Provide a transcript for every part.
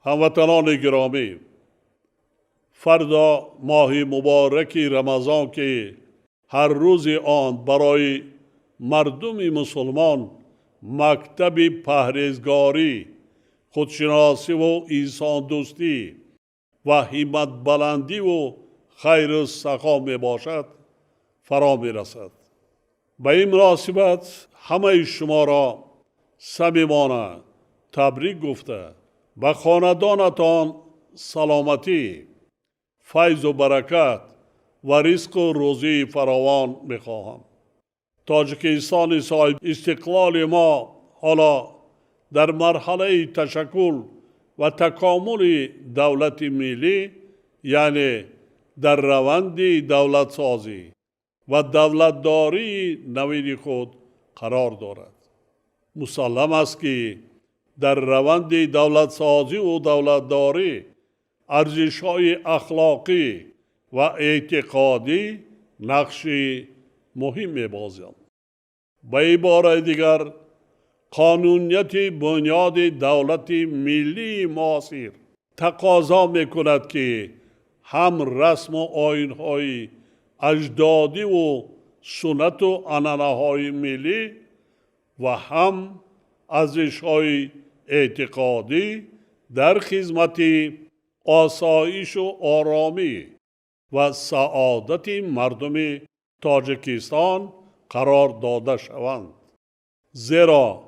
هموطنان گرامی، فردا ماه مبارک رمضان که هر روز آن برای مردم مسلمان مکتب پرهیزگاری، خودشناسی و انسان دوستی و همت بلندی و خیر و سخا می باشد فرا می رسد. به این مناسبت همه شما را صمیمانه تبریک گفته به خاندانتان سلامتی، فیض و برکت و رزق و روزی فراوان می‌خواهم. تاجیکستان صاحب استقلال ما حالا در مرحله تشکل و تکامل دولت ملی، یعنی در روند دولت سازی و دولتداری نوین خود قرار دارد. مسلم است که در روند دولت سازی و دولتداری ارزش‌های اخلاقی و اعتقادی نقش مهم می‌بازند. به عبارت دیگر، قانونیت بنیاد دولت ملی معاصر تقاضا می‌کند که هم رسم و آیین‌های اجدادی و سنت و عنعنه‌های ملی و هم ارزش‌های اعتقادی در خدمت آسایش و آرامی و سعادت مردم تاجیکستان قرار داده شوند، زیرا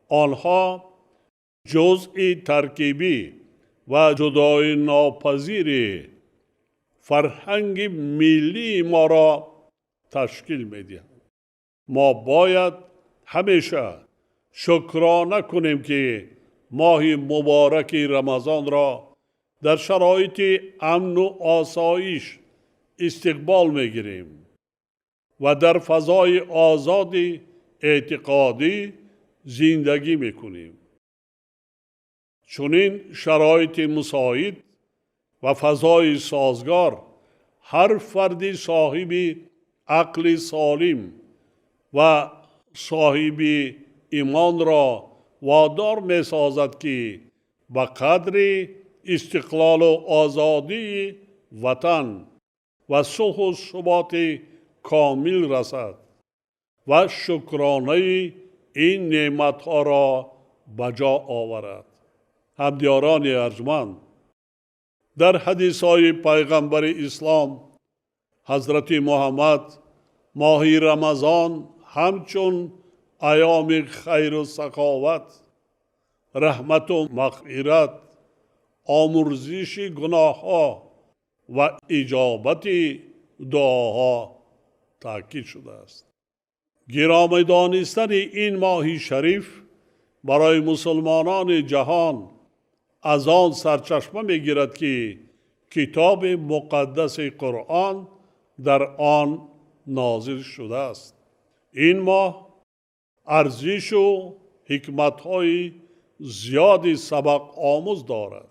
آنها جزء ترکیبی و جدای ناپذیر فرهنگ ملی ما را تشکیل می‌دهند. ما باید همیشه شکرانه کنیم که ماه مبارک رمضان را در شرایط امن و آسایش استقبال می‌گیریم و در فضای آزاد اعتقادی زندگی می‌کنیم. چنین شرایط مساعد و فضای سازگار هر فرد صاحب عقل سالم و صاحب ایمان را وادار می سازد که به قدر استقلال و آزادی وطن و صلح و ثبات کامل رسد و شکرانه این نعمت‌ها را بجا آورد. همدیاران ارجمند، در حدیث‌های پیغمبر اسلام حضرت محمد ماه رمضان همچون ایام خیر و سخاوت، رحمت و مغفرت، آمرزش گناه‌ها و اجابت دعاها تاکید شده است. گرامی دانستن این ماه شریف برای مسلمانان جهان از آن سرچشمه می‌گیرد که کتاب مقدس قرآن در آن نازل شده است. این ماه ارزش و حکمت‌های زیادی سبق آموز دارد.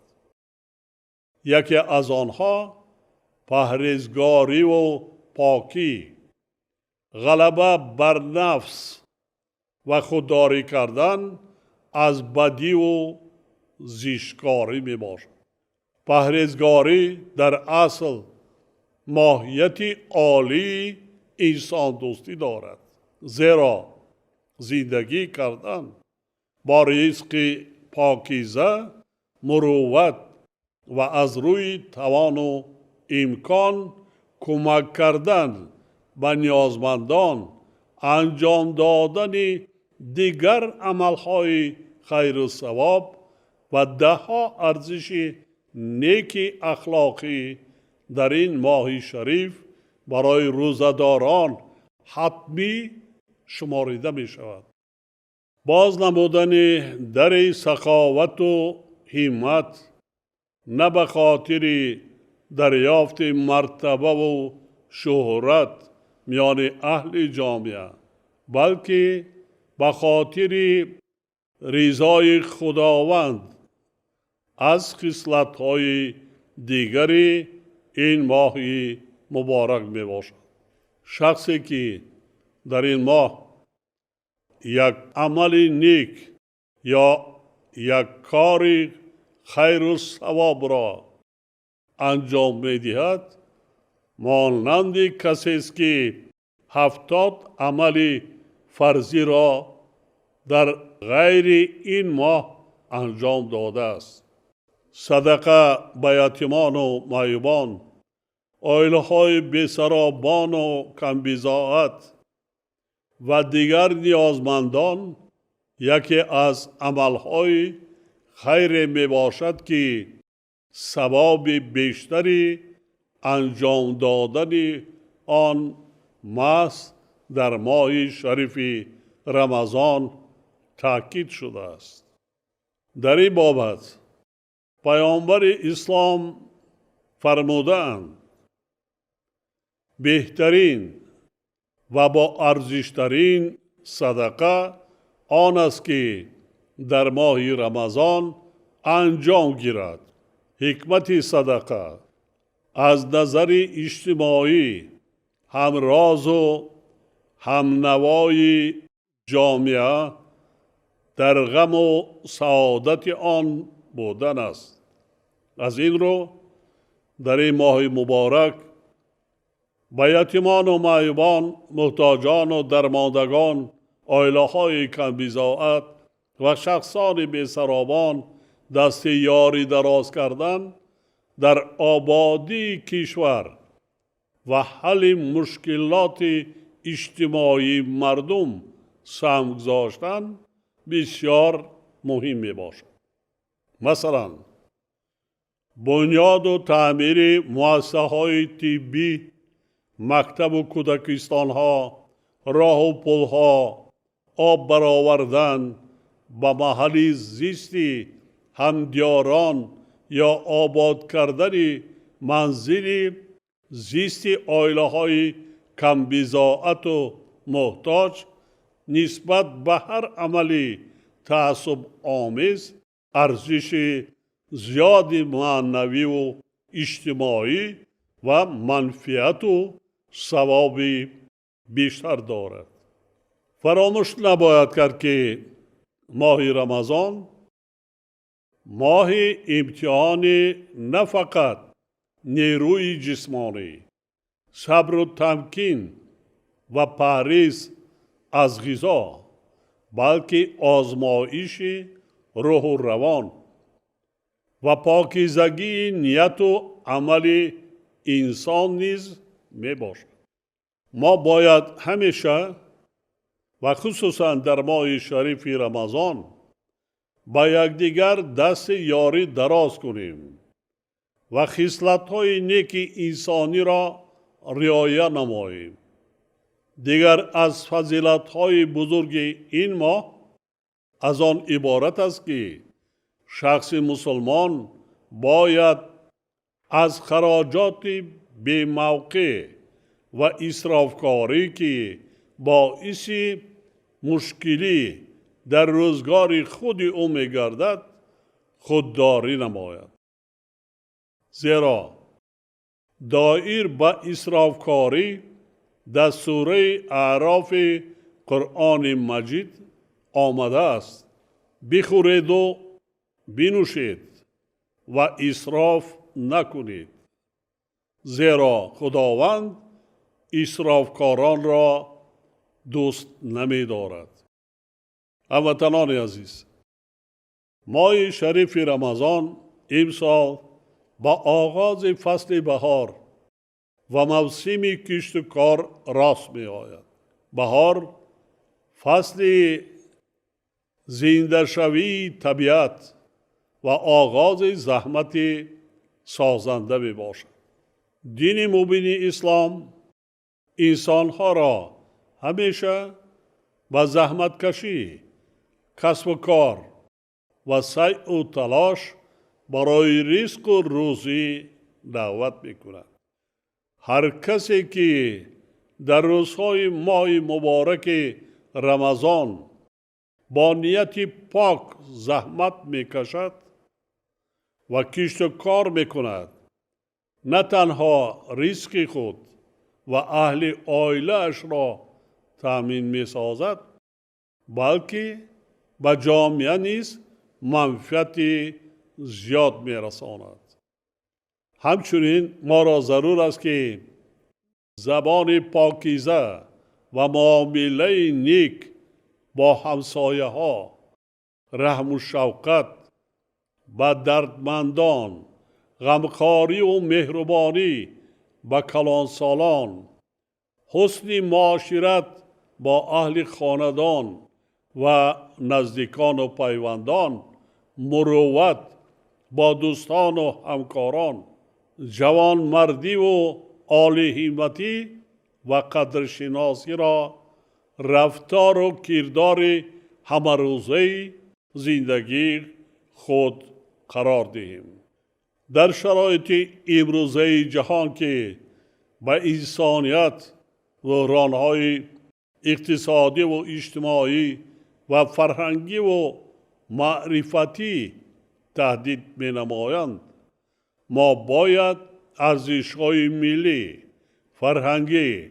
یکی از آنها پرهیزگاری و پاکی، غلبه بر نفس و خودداری کردن از بدی و زشتکاری می باشد. پرهیزگاری در اصل ماهیت عالی انسان دوستی دارد، زیرا زندگی کردن با رزق پاکیزه، مروت و از روی توان و امکان کمک کردن به نیازمندان، انجام دادن دیگر عملهای خیر و ثواب و دهها ارزش نیک اخلاقی در این ماه شریف برای روزه‌داران حتمی شماریده می شود. باز نمودن در سخاوت و همت نه به خاطر دریافت مرتبه و شهرت میان اهل جامعه، بلکه به خاطر رضای خداوند از خصلت‌های دیگری این ماه مبارک می باشد. شخصی که در این ماه یک عمل نیک یا یک کار خیر و ثواب را انجام می‌دهد، مانند کسی است که 70 عمل فرضی را در غیر این ماه انجام داده است. صدقه به یتیمان و معیوبان، عائله‌های بی‌سرابان و کم‌بضاعت و دیگر نیازمندان یکی از عملهای خیر می باشد که ثواب بیشتری انجام دادن آن محض در ماه شریف رمضان تاکید شده است. در این بابت پیامبر اسلام فرمودند بهترین و با ارزشترین صدقه آن است که در ماه رمضان انجام گیرد. حکمت صدقه از نظر اجتماعی همراز و همنوای جامعه در غم و سعادت آن بودن است. از این رو در این ماه مبارک به یتیمان و معیوبان، محتاجان و درماندگان، عائله‌های کم‌بضاعت و شخصان بی‌سرابان دست یاری دراز کردن در آبادی کشور و حل مشکلات اجتماعی مردم سهم گذاشتن بسیار مهم می باشد. مثلا بنیاد و تعمیر مؤسسه‌های طبی، مکتب و کودکستان‌ها، راه و پل‌ها، آب برآوردن به محل زیست همدیاران یا آباد کردن منزل زیست عائله‌های کم‌بضاعت و محتاج نسبت به هر عملی تعصب آمیز ارزش زیاد معنوی و اجتماعی و منفعت و ثواب بیشتر دارد. فراموش نباید کرد که ماه رمضان ماه امتحان نه فقط نیروی جسمانی، صبر و تمکین و پرهیز از غذا، بلکه آزمایش روح و روان و پاکیزگی نیت و عمل انسان نیز می باشد. ما باید همیشه و خصوصا در ماه شریف رمضان با یکدیگر دست یاری دراز کنیم و خصلت‌های نیک انسانی را رعایت نماییم. دیگر از فضیلت‌های بزرگ این ماه از آن عبارت است که شخص مسلمان باید از خراجات بی موقع و اسرافکاری که باعث مشکلی در روزگار خود او می گردد خودداری نماید. زیرا دایر به اسرافکاری در سوره اعراف قرآن مجید آمده است بخورید و بنوشید و اسراف نکنید، زیرا خداوند اسرافکاران را دوست نمی دارد. هموطنان عزیز، ماه شریف رمضان امسال با آغاز فصل بهار و موسم کشت و کار راست می آید. بهار فصل زنده شوی طبیعت و آغاز زحمت سازنده می باشد. دین مبین اسلام انسانها را همیشه با زحمت کشی، کسب و کار و سعی و تلاش برای رزق و روزی دعوت میکند. هر کسی که در روزهای ماه مبارک رمضان با نیت پاک زحمت میکشد و کشت و کار میکند، نه تنها رزق خود و اهل عائله اش را تامین میسازد، بلکه به جامعه نیز منفعت زیاد میرساند. همچنین ما را ضرور است که زبان پاکیزه و معامله نیک با همسایه ها، رحم و شفقت به دردمندان، غمخواری و مهربانی به کلانسالان، حسن معاشرت با اهل خاندان و نزدیکان و پیوندان، مروت با دوستان و همکاران، جوان مردی و عالی همتی و قدرشناسی را رفتار و کردار همه روزه زندگی خود قرار دهیم. در شرایط امروزه جهان که به انسانیت و رانهای اقتصادی و اجتماعی و فرهنگی و معرفتی تهدید می نمایند، ما باید ارزش‌های ملی، فرهنگی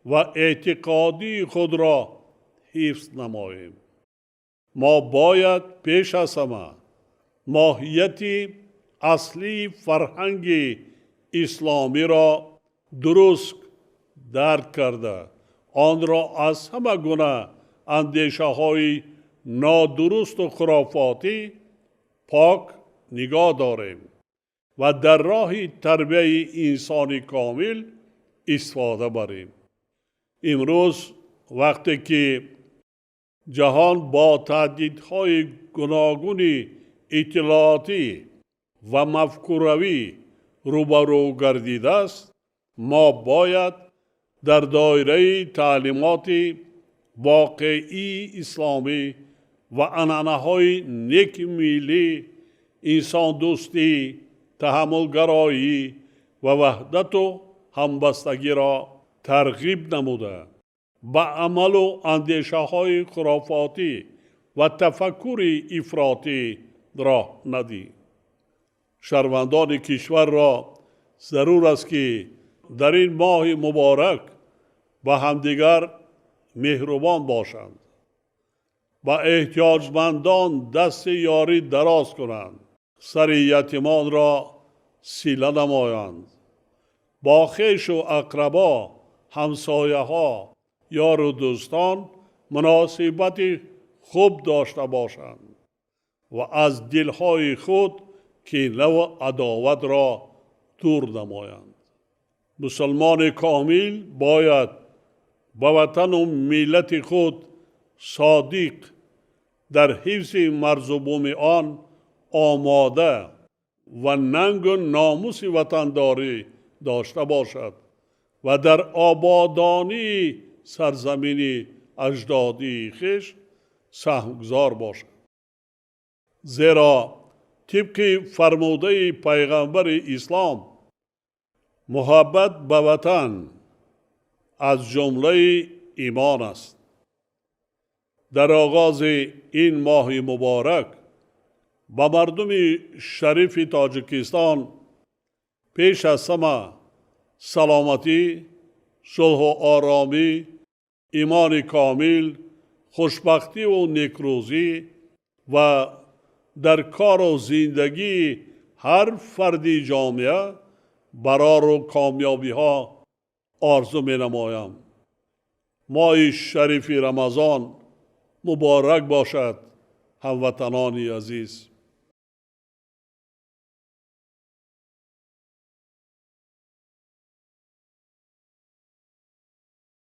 و اعتقادی خود را حفظ نماییم. ما باید پیش از همه ماهیت اصلی فرهنگ اسلامی را درست درک کرده، آن را از همه گونه اندیشه های نادرست و خرافاتی پاک نگاه داریم و در راه تربیت انسانی کامل استفاده بریم. امروز وقتی که جهان با تهدیدهای گوناگون اطلاعاتی و مفکوروی روبرو گردیده است، ما باید در دایره تعلیمات واقعی اسلامی و عنعنه‌های نیک ملی، انسان دوستی، تحملگرایی و وحدت و همبستگی را ترغیب نموده به عمل و اندیشه های خرافاتی و تفکر افراطی راه ندهیم. شهروندان کشور را ضرور است که در این ماه مبارک به همدیگر مهربان باشند، با احتیاجمندان دست یاری دراز کنند، سر یتیمان را صله نمایند، با خویش و اقربا، همسایه ها، یار و دوستان مناسبت خوب داشته باشند و از دلهای خود کینه و عداوت را دور نمایند. مسلمان کامل باید به وطن و ملت خود صادق، در حفظ مرز و بوم آن آماده و ننگ و ناموس وطنداری داشته باشد و در آبادانی سرزمین اجدادی خویش سهمگزار باشد. زیرا طبق فرموده پیغمبر اسلام، محبت به وطن از جمله ایمان است. در آغاز این ماه مبارک با مردم شریف تاجیکستان پیش از همه سلامتی، صلح و آرامی، ایمان کامل، خوشبختی و نیکروزی و در کار و زندگی هر فردی جامعه برار و کامیابی ها آرزو می نمایم. ماه شریف رمضان مبارک باشد هموطنان عزیز.